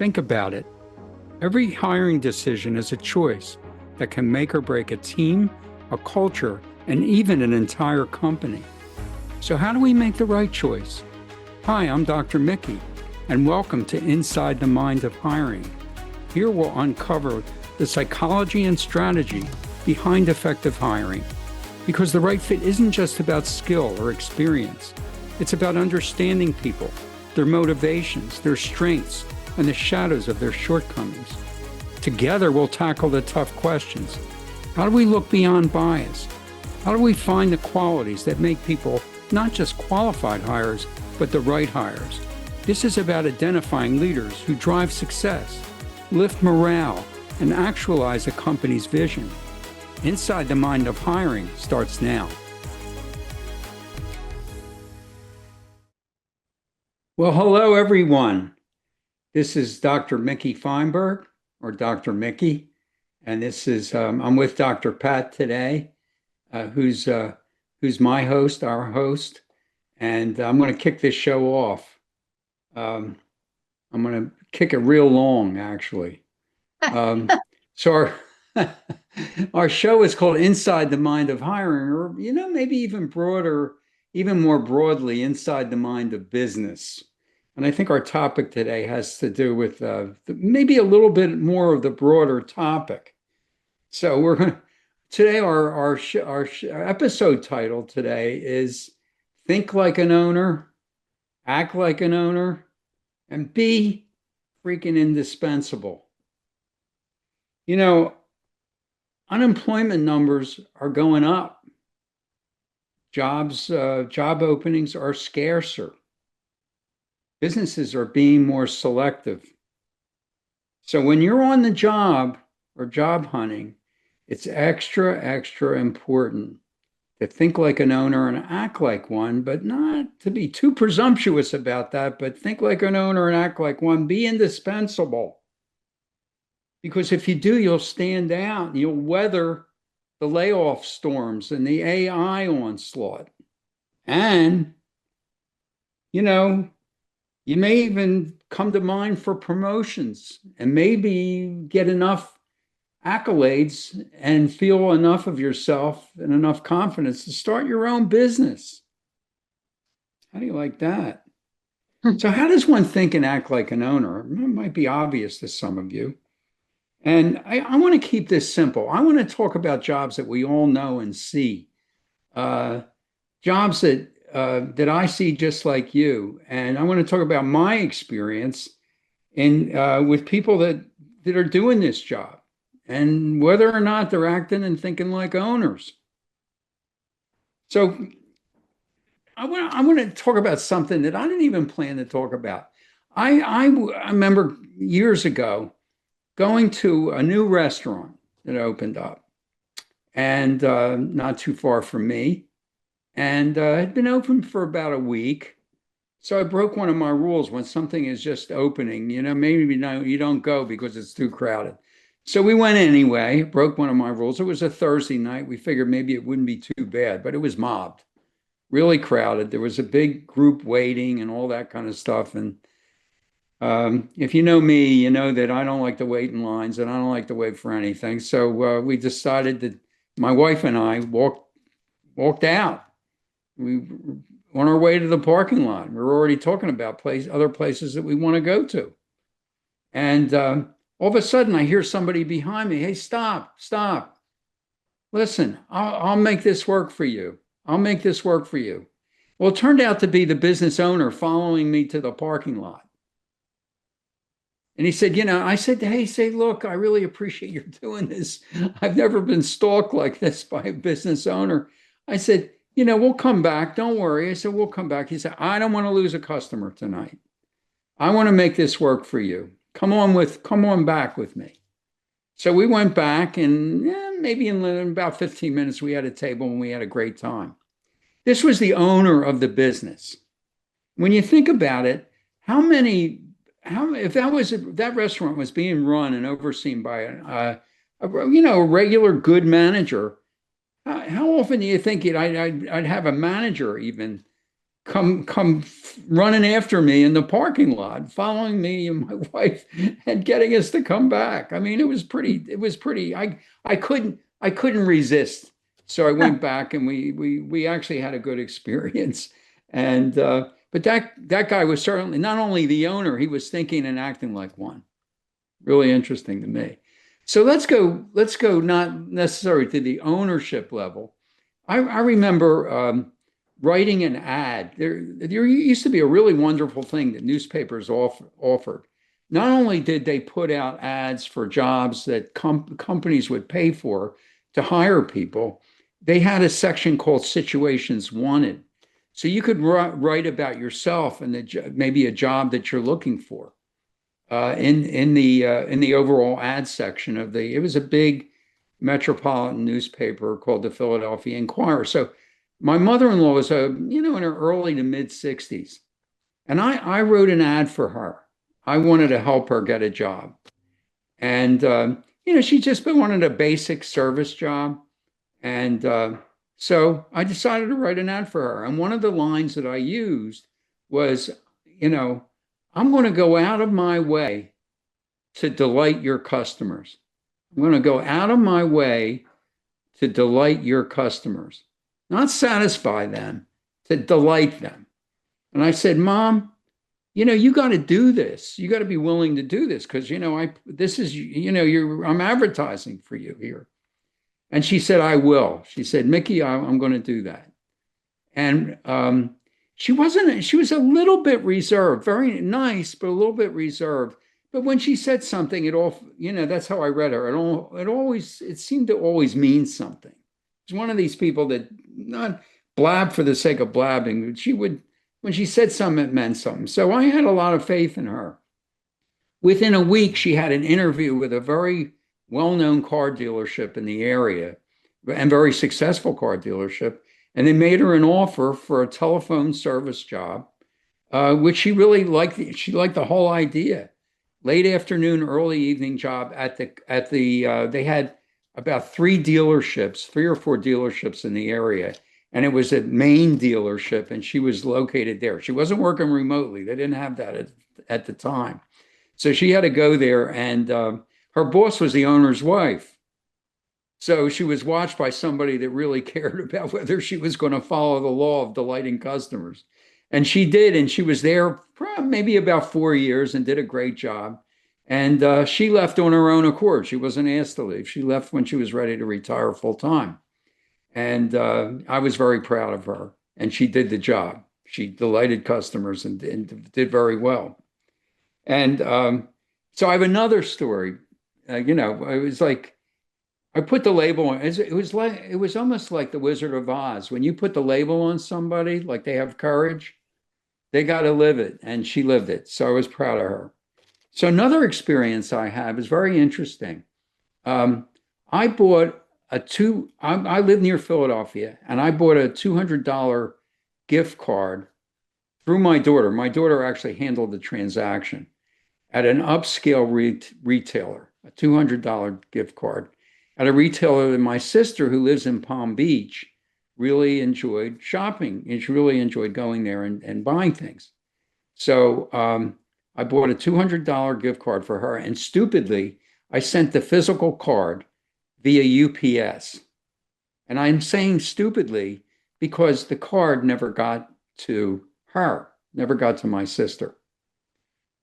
Think about it. Every hiring decision is a choice that can make or break a team, a culture, and even an entire company. So how do we make the right choice? Hi, I'm Dr. Mickey, and welcome to Inside the Mind of Hiring. Here we'll uncover the psychology and strategy behind effective hiring. Because the right fit isn't just about skill or experience. It's about understanding people, their motivations, their strengths, and the shadows of their shortcomings. Together, we'll tackle the tough questions. How do we look beyond bias? How do we find the qualities that make people not just qualified hires, but the right hires? This is about identifying leaders who drive success, lift morale, and actualize a company's vision. Inside the Mind of Hiring starts now. Well, hello, everyone. This is Dr. Mickey Fineberg, or Dr. Mickey, and this is I'm with Dr. Pat today, who's my host, our host, and I'm going to kick this show off. I'm going to kick it real long, actually. So our show is called Inside the Mind of Hiring, or maybe even broader, even more broadly, Inside the Mind of Business. And I think our topic today has to do with maybe a little bit more of the broader topic. So we're going to today our episode title today is Think Like an Owner, Act Like an Owner, and Be Freaking Indispensable. Unemployment numbers are going up. Job openings are scarcer. Businesses are being more selective. So when you're on the job or job hunting, it's extra important to think like an owner and act like one, but not to be too presumptuous about that, but think like an owner and act like one. Be indispensable. Because if you do, you'll stand out and you'll weather the layoff storms and the AI onslaught. And, you may even come to mind for promotions and maybe get enough accolades and feel enough of yourself and enough confidence to start your own business. How do you like that? So how does one think and act like an owner? It might be obvious to some of you. And I want to keep this simple. I want to talk about jobs that we all know and see, jobs that I see just like you. And I want to talk about my experience with people that are doing this job and whether or not they're acting and thinking like owners. So I want to talk about something that I didn't even plan to talk about. I remember years ago going to a new restaurant that opened up and not too far from me, and had been open for about a week. So I broke one of my rules. When something is just opening, maybe you don't go because it's too crowded. So we went anyway, broke one of my rules. It was a Thursday night. We figured maybe it wouldn't be too bad, but it was mobbed, really crowded. There was a big group waiting and all that kind of stuff. And if you know me, you know that I don't like to wait in lines and I don't like to wait for anything. So we decided that my wife and I walked out. We on our way to the parking lot. We were already talking about other places that we want to go to. And all of a sudden I hear somebody behind me, hey, stop. Listen, I'll make this work for you. I'll make this work for you. Well, it turned out to be the business owner following me to the parking lot. And he said, I said, hey, look, I really appreciate you doing this. I've never been stalked like this by a business owner. I said, we'll come back. Don't worry. I said, we'll come back. He said, I don't want to lose a customer tonight. I want to make this work for you. Come on back with me. So we went back, and maybe in about 15 minutes, we had a table and we had a great time. This was the owner of the business. When you think about it, if that restaurant was being run and overseen by a regular good manager, how often do you think I'd have a manager even come running after me in the parking lot, following me and my wife and getting us to come back. I mean, it was pretty, I couldn't resist. So I went back and we actually had a good experience. And but that guy was certainly not only the owner, he was thinking and acting like one. Really interesting to me. So let's go not necessarily to the ownership level. I remember writing an ad. There used to be a really wonderful thing that newspapers offered. Not only did they put out ads for jobs that companies would pay for to hire people, they had a section called Situations Wanted. So you could write about yourself and maybe a job that you're looking for in the overall ad section of the. It was a big metropolitan newspaper called the Philadelphia Inquirer. So my mother-in-law was in her early to mid 60s, and I wrote an ad for her. I wanted to help her get a job, and she just wanted a basic service job, and so I decided to write an ad for her. And one of the lines that I used was, you know, I'm going to go out of my way to delight your customers. I'm going to go out of my way to delight your customers, not satisfy them, to delight them. And I said, Mom, you got to do this. You got to be willing to do this because, this is, I'm advertising for you here. And she said, I will. She said, Mickey, I'm going to do that. And she was a little bit reserved, very nice, but a little bit reserved. But when she said something, that's how I read her. It seemed to always mean something. She's one of these people that not blab for the sake of blabbing. When she said something, it meant something. So I had a lot of faith in her. Within a week, she had an interview with a very well-known car dealership in the area and very successful car dealership. And they made her an offer for a telephone service job, which she really liked. She liked the whole idea. Late afternoon, early evening job they had about three or four dealerships in the area. And it was a main dealership, and she was located there. She wasn't working remotely. They didn't have that at the time. So she had to go there, and her boss was the owner's wife. So she was watched by somebody that really cared about whether she was going to follow the law of delighting customers. And she did, and she was there maybe about 4 years and did a great job. And she left on her own accord. She wasn't asked to leave. She left when she was ready to retire full time. And I was very proud of her. And she did the job. She delighted customers and did very well. And so I have another story. It was like I put the label on. It was almost like the Wizard of Oz. When you put the label on somebody, like they have courage, they got to live it, and she lived it. So I was proud of her. So another experience I have is very interesting. I bought I live near Philadelphia, and I bought a $200 gift card through my daughter. My daughter actually handled the transaction at an upscale retailer, a $200 gift card at a retailer that my sister, who lives in Palm Beach, really enjoyed shopping. And she really enjoyed going there and buying things. So I bought a $200 gift card for her. And stupidly, I sent the physical card via UPS. And I'm saying stupidly because the card never got to her, never got to my sister.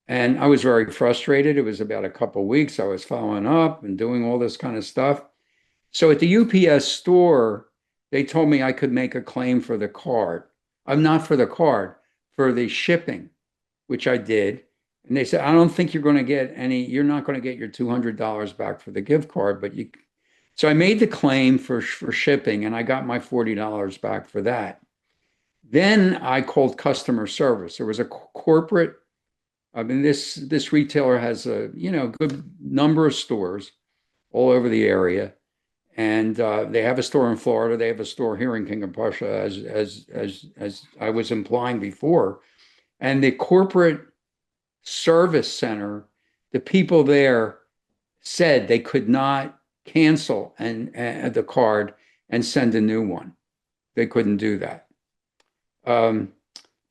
And I was very frustrated. It was about a couple of weeks. I was following up and doing all this kind of stuff. So at the UPS store, they told me I could make a claim for the card. I'm not for the card, for the shipping, which I did. And they said, I don't think you're not going to get your $200 back for the gift card, but you. So I made the claim for shipping, and I got my $40 back for that. Then I called customer service. There was a corporate. I mean, this retailer has a good number of stores all over the area, and they have a store in Florida. They have a store here in King of Prussia, as I was implying before. And the corporate service center, the people there said they could not cancel the card and send a new one. They couldn't do that.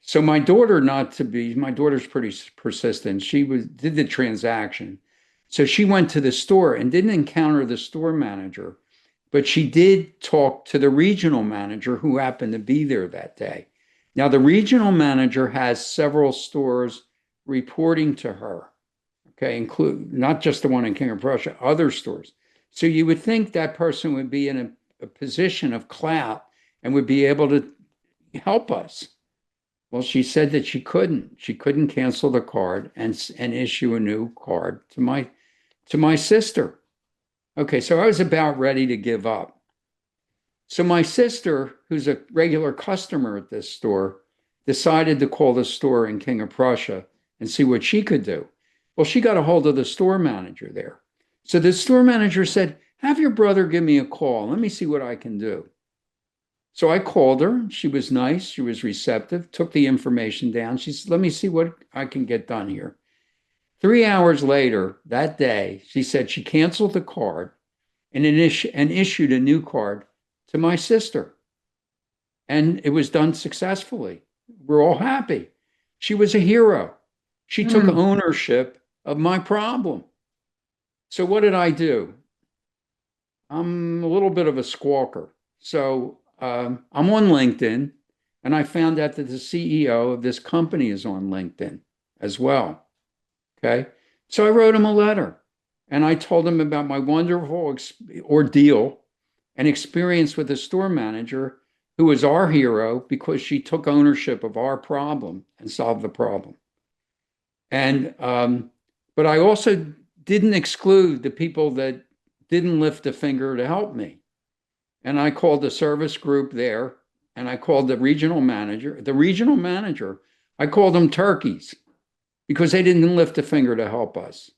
So my daughter, not to be, my daughter's pretty persistent. Did the transaction. So she went to the store and didn't encounter the store manager, but she did talk to the regional manager who happened to be there that day. Now, the regional manager has several stores reporting to her, okay, include not just the one in King of Prussia, other stores. So you would think that person would be in a position of clout and would be able to help us. Well, she said that she couldn't. She couldn't cancel the card and issue a new card to my sister. Okay, so I was about ready to give up. So my sister, who's a regular customer at this store, decided to call the store in King of Prussia and see what she could do. Well, she got a hold of the store manager there. So the store manager said, "Have your brother give me a call. Let me see what I can do." So I called her. She was nice. She was receptive, took the information down. She said, "Let me see what I can get done here." 3 hours later, that day, she said she canceled the card and issued a new card to my sister. And it was done successfully. We're all happy. She was a hero. She took Mm. ownership of my problem. So what did I do? I'm a little bit of a squawker. So I'm on LinkedIn, and I found out that the CEO of this company is on LinkedIn as well. Okay. So I wrote him a letter and I told him about my wonderful ordeal and experience with the store manager who was our hero because she took ownership of our problem and solved the problem. And, but I also didn't exclude the people that didn't lift a finger to help me. And I called the service group there and I called the regional manager. The regional manager, I called them turkeys because they didn't lift a finger to help us.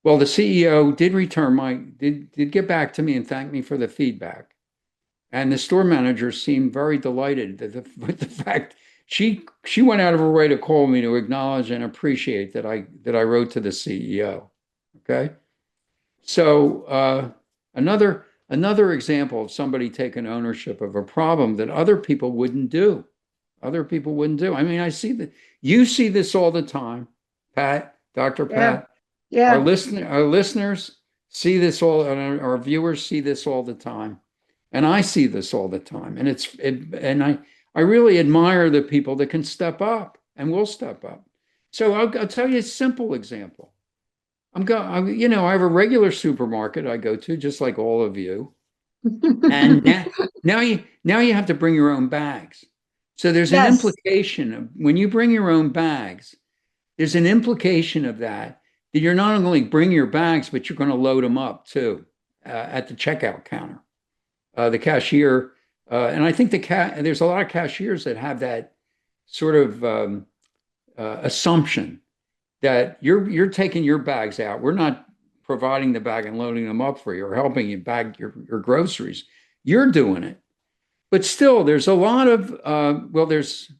Well, the CEO did get back to me and thank me for the feedback. And the store manager seemed very delighted with the fact she went out of her way to call me to acknowledge and appreciate that I wrote to the CEO. Okay. So another example of somebody taking ownership of a problem that other people wouldn't do. Other people wouldn't do. I mean, I see that you see this all the time, Pat, Dr. Yeah. Pat. Yeah. Our listeners see this all, and our viewers see this all the time, and I see this all the time. And I really admire the people that can step up and will step up. So I'll tell you a simple example. I have a regular supermarket I go to, just like all of you, and now you have to bring your own bags. So there's an Yes. implication of when you bring your own bags, there's an implication of that you're not only bring your bags, but you're going to load them up too at the checkout counter. The cashier, and I think there's a lot of cashiers that have that sort of assumption that you're taking your bags out. We're not providing the bag and loading them up for you or helping you bag your groceries. You're doing it. But still, there's a lot of, there's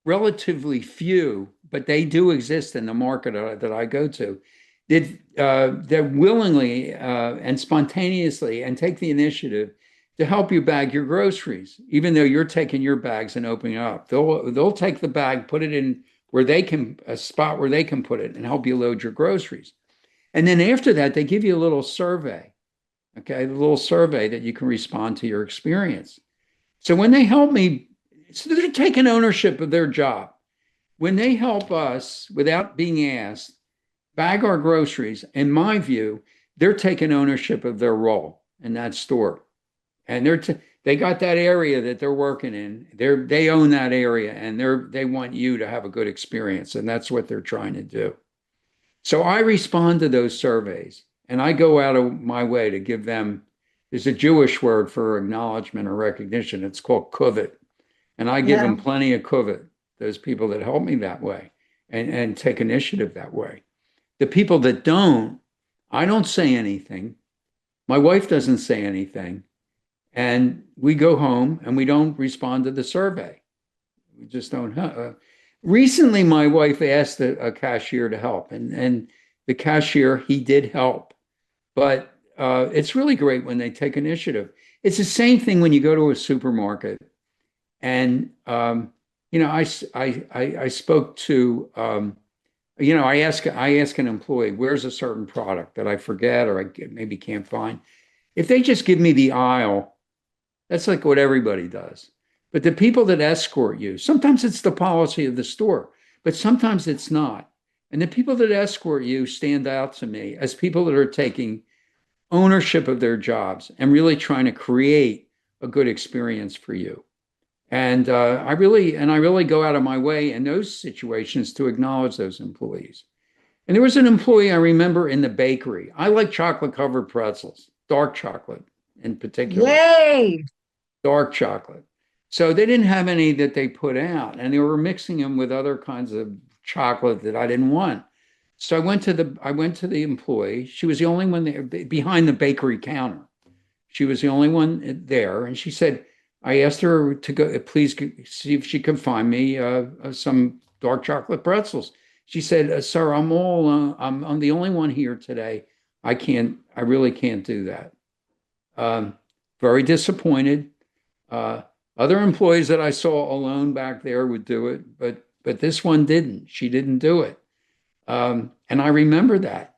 relatively few, but they do exist in the market that I go to that willingly and spontaneously and take the initiative to help you bag your groceries, even though you're taking your bags and opening it up. They'll take the bag, put it in where they can, a spot where they can put it and help you load your groceries. And then after that, they give you a little survey, okay, a little survey that you can respond to your experience. So when they help me, so they're taking ownership of their job. When they help us without being asked, bag our groceries, in my view, they're taking ownership of their role in that store. And they got that area that they're working in. They own that area and they want you to have a good experience. And that's what they're trying to do. So I respond to those surveys and I go out of my way to give them, there's a Jewish word for acknowledgement or recognition. It's called kuvit. And I give Yeah. them plenty of kuvit, those people that help me that way and take initiative that way. The people that don't, I don't say anything. My wife doesn't say anything. And we go home and we don't respond to the survey. We just don't. Recently, my wife asked a cashier to help, and the cashier, he did help. But it's really great when they take initiative. It's the same thing when you go to a supermarket and I spoke to, I ask an employee, where's a certain product that I forget or maybe can't find. If they just give me the aisle, that's like what everybody does. But the people that escort you, sometimes it's the policy of the store, but sometimes it's not. And the people that escort you stand out to me as people that are taking ownership of their jobs and really trying to create a good experience for you. And I really go out of my way in those situations to acknowledge those employees. And there was an employee I remember in the bakery. I like chocolate covered pretzels, dark chocolate in particular, Yay! dark chocolate. So they didn't have any that they put out, and they were mixing them with other kinds of chocolate that I didn't want. So I went to the employee. She was the only one there behind the bakery counter. She was the only one there, and she said, I asked her to go, please see if she could find me some dark chocolate pretzels. She said, "Sir, I'm the only one here today. I really can't do that." Um, Very disappointed. Uh, Other employees that I saw alone back there would do it, but this one didn't. She didn't do it, and I remember that.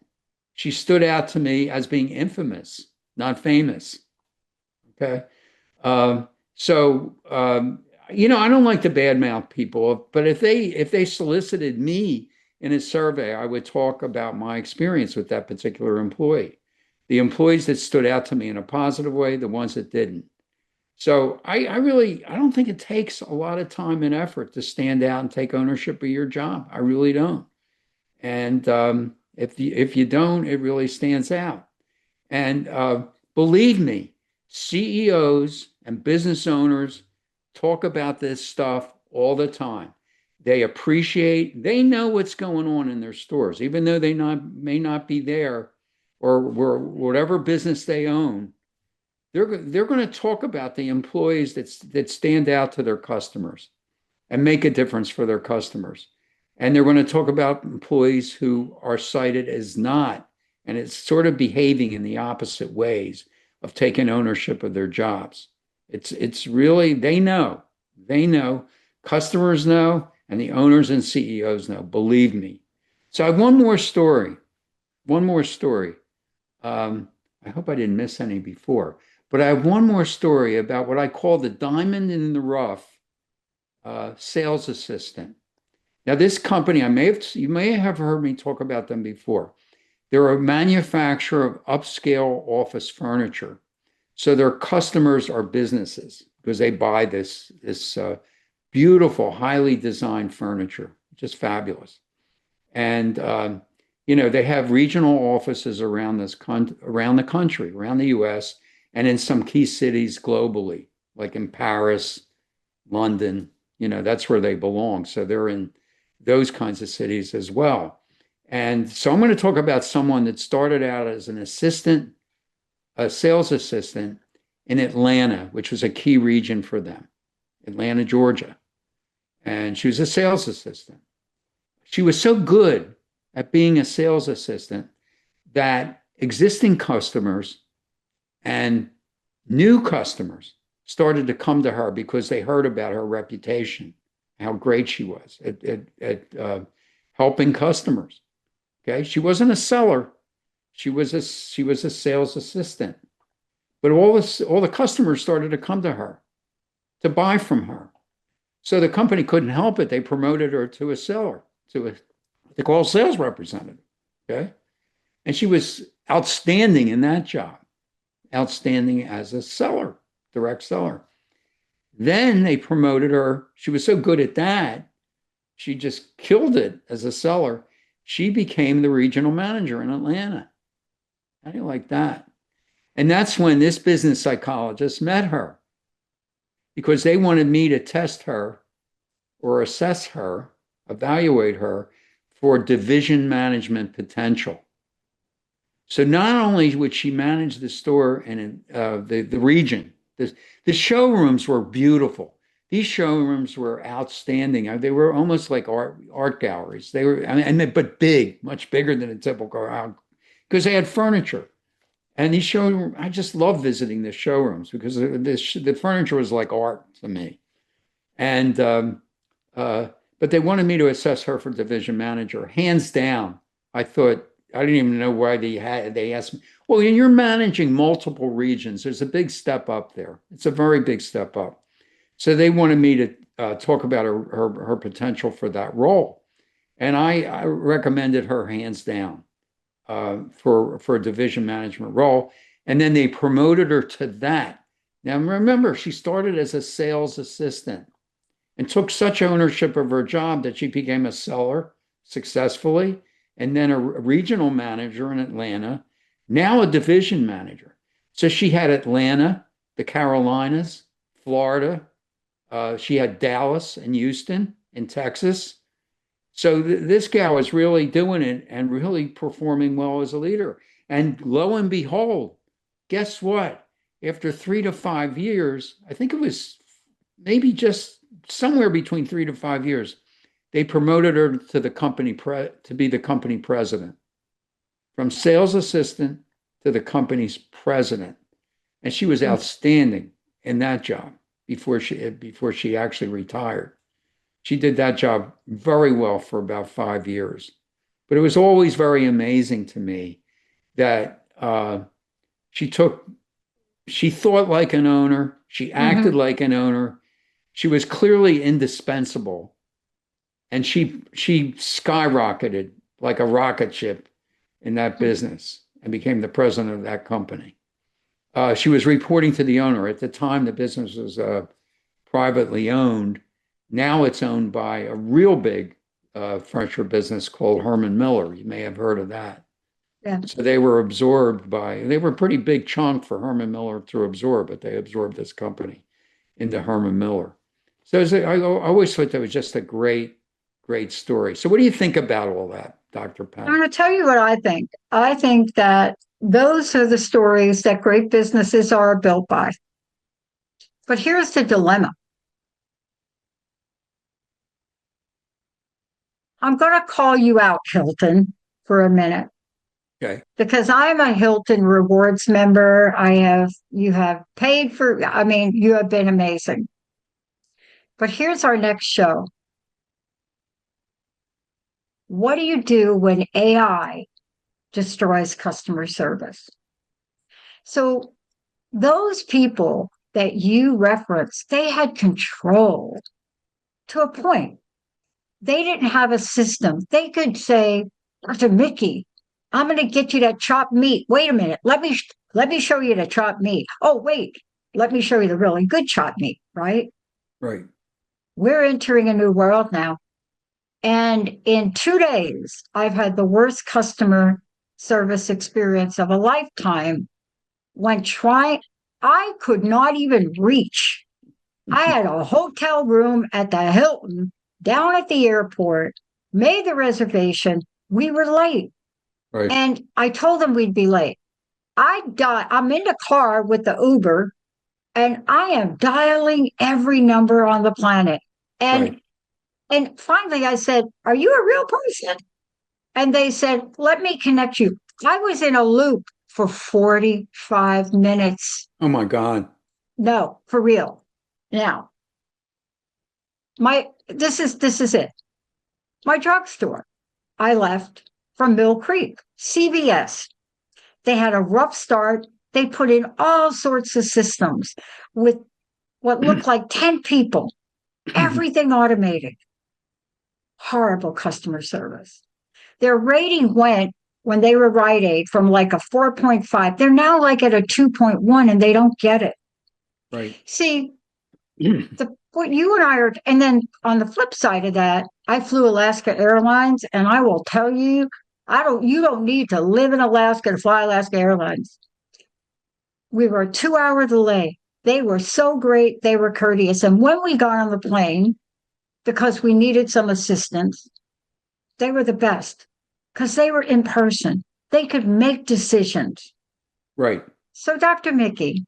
She stood out to me as being infamous, not famous. Okay. So I don't like to badmouth people, but if they solicited me in a survey, I would talk about my experience with that particular employee. The employees that stood out to me in a positive way, the ones that didn't. So I don't think it takes a lot of time and effort to stand out and take ownership of your job. I really don't. And if you don't, it really stands out. And believe me, CEOs and business owners talk about this stuff all the time. They know what's going on in their stores, even though may not be there or whatever business they own. They're going to talk about the employees that stand out to their customers and make a difference for their customers. And they're going to talk about employees who are cited as not, and it's sort of behaving in the opposite ways of taking ownership of their jobs. It's really, they know, customers know, and the owners and CEOs know, believe me. So I have one more story. Um, I hope I didn't miss any before, but I have one more story about what I call the diamond in the rough sales assistant. Now, this company, you may have heard me talk about them before. They're a manufacturer of upscale office furniture. So their customers are businesses because they buy this beautiful, highly designed furniture, just fabulous. And they have regional offices around the country, around the U.S., and in some key cities globally, like in Paris, London. That's where they belong. So they're in those kinds of cities as well. And so I'm going to talk about someone that started out as a sales assistant in Atlanta, which was a key region for them, Atlanta, Georgia. And she was a sales assistant. She was so good at being a sales assistant that existing customers and new customers started to come to her because they heard about her reputation, how great she was at helping customers. Okay, she wasn't a seller; she was a sales assistant. But all the customers started to come to her to buy from her. So the company couldn't help it. They promoted her to a seller, to a they call sales representative. Okay, and she was outstanding in that job, outstanding as a seller, direct seller. Then they promoted her. She was so good at that, she just killed it as a seller. She became the regional manager in Atlanta. How do you like that? And that's when this business psychologist met her because they wanted me to test her or assess her, evaluate her for division management potential. So not only would she manage the store and the region, the showrooms were beautiful. These showrooms were outstanding. They were almost like art galleries. They were, but big, much bigger than a typical because they had furniture. And these showrooms, I just love visiting the showrooms because the furniture was like art to me. And But they wanted me to assess her for division manager. Hands down, I thought, I didn't even know why they asked me. Well, you're managing multiple regions. There's a big step up there. It's a very big step up. So they wanted me to talk about her potential for that role. And I recommended her hands down for a division management role. And then they promoted her to that. Now, remember, she started as a sales assistant and took such ownership of her job that she became a seller successfully, and then a regional manager in Atlanta, now a division manager. So she had Atlanta, the Carolinas, Florida. She had Dallas and Houston in Texas. So this gal was really doing it and really performing well as a leader. And lo and behold, guess what? After 3 to 5 years, I think it was maybe just somewhere between 3 to 5 years, they promoted her to the company to be the company president, from sales assistant to the company's president. And she was outstanding in that job before she actually retired. She did that job very well for about 5 years. But it was always very amazing to me that she thought like an owner, she acted like an owner, she was clearly indispensable, and she skyrocketed like a rocket ship in that business and became the president of that company. She was reporting to the owner. At the time, the business was privately owned. Now it's owned by a real big furniture business called Herman Miller. You may have heard of that. Yeah. So they were a pretty big chunk for Herman Miller to absorb, but they absorbed this company into Herman Miller. So I always thought that was just a great, great story. So what do you think about all that, Dr. Penn? I'm going to tell you what I think. I think that those are the stories that great businesses are built by. But here's the dilemma. I'm going to call you out, Hilton, for a minute. Okay. Because I'm a Hilton Rewards member. You have paid for, you have been amazing. But here's our next show. What do you do when AI destroys customer service? So those people that you referenced, they had control to a point. They didn't have a system. They could say, Dr. Mickey, I'm going to get you that chopped meat. Wait a minute. Let me show you the chopped meat. Oh, wait. Let me show you the really good chopped meat, right? Right. We're entering a new world now. And in 2 days, I've had the worst customer service experience of a lifetime when I could not even reach. I had a hotel room at the Hilton down at the airport, made the reservation. We were late. Right. And I told them we'd be late. I'm in the car with the Uber, and I am dialing every number on the planet. And finally I said, are you a real person? And they said, let me connect you. I was in a loop for 45 minutes. Oh my God. No, for real. Now, this is it. My drugstore. I left from Mill Creek, CVS. They had a rough start. They put in all sorts of systems with what looked like 10 people, everything automated. Horrible customer service. Their rating went, when they were Rite Aid, from like a 4.5. They're now like at a 2.1, and they don't get it. Right. See, what you and I are, and then on the flip side of that, I flew Alaska Airlines, and I will tell you, you don't need to live in Alaska to fly Alaska Airlines. We were a 2-hour delay. They were so great. They were courteous. And when we got on the plane, because we needed some assistance, they were the best because they were in person. They could make decisions. Right. So, Dr. Mickey,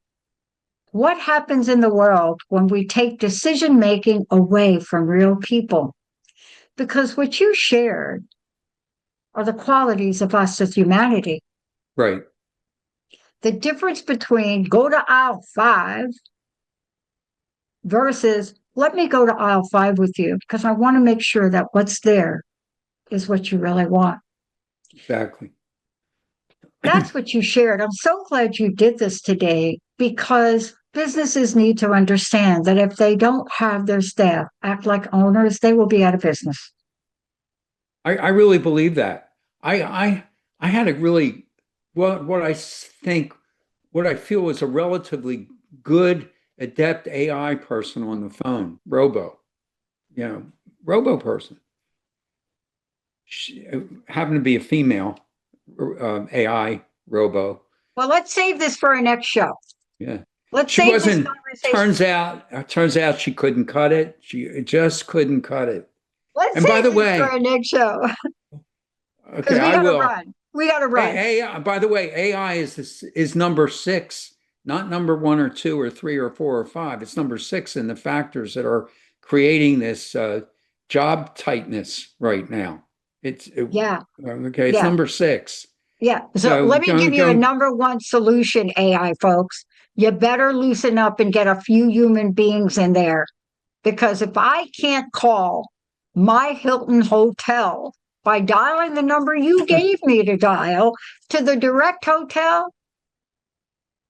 what happens in the world when we take decision-making away from real people? Because what you shared are the qualities of us as humanity. Right. The difference between go to aisle 5 versus let me go to aisle 5 with you because I want to make sure that what's there is what you really want. Exactly. That's what you shared. I'm so glad you did this today because businesses need to understand that if they don't have their staff act like owners, they will be out of business. I really believe that. I had a really, well, what I feel was a relatively good, adept AI person on the phone, you know, robo person. She happened to be a female AI robo. Well, let's save this for our next show. Yeah. Let's She save this wasn't, conversation. turns out she couldn't cut it. She just couldn't cut it. Let's And by save the this for way, our next show because okay, we I got to will. run. We got to run. AI, by the way, AI is number 6, not number 1 or 2 or 3 or 4 or 5. It's number 6 in the factors that are creating this job tightness right now. Yeah. Okay. It's Yeah. number 6. Yeah. So So let me give you a don't. number one solution, AI folks. You better loosen up and get a few human beings in there because if I can't call my Hilton hotel by dialing the number you gave me to dial to the direct hotel,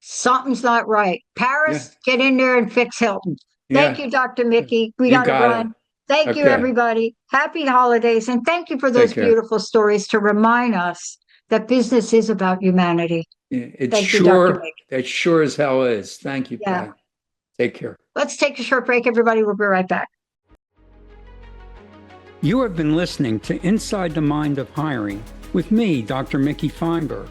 something's not right. Yeah, Paris, get in there and fix Hilton. Thank yeah, you, Dr. Mickey. We you got to got it. run. Thank you, Okay. everybody. Happy holidays. And thank you for Take those care. beautiful stories to remind us that business is about humanity. Yeah, Thank you, Dr. Mickey. it sure as hell is. Thank you, Yeah. Pat. Take care. Let's take a short break, everybody. We'll be right back. You have been listening to Inside the Mind of Hiring with me, Dr. Mickey Fineberg.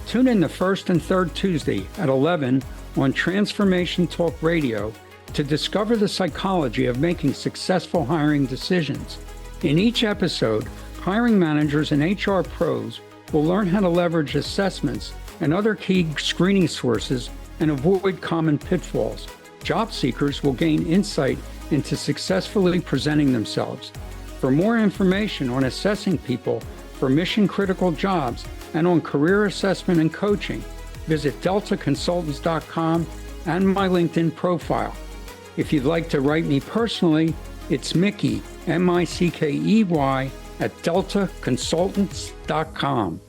Tune in the first and third Tuesday at 11 on Transformation Talk Radio to discover the psychology of making successful hiring decisions. In each episode, hiring managers and HR pros will learn how to leverage assessments and other key screening sources and avoid common pitfalls. Job seekers will gain insight into successfully presenting themselves. For more information on assessing people for mission-critical jobs and on career assessment and coaching, visit deltaconsultants.com and my LinkedIn profile. If you'd like to write me personally, it's Mickey, Mickey, @deltaconsultants.com.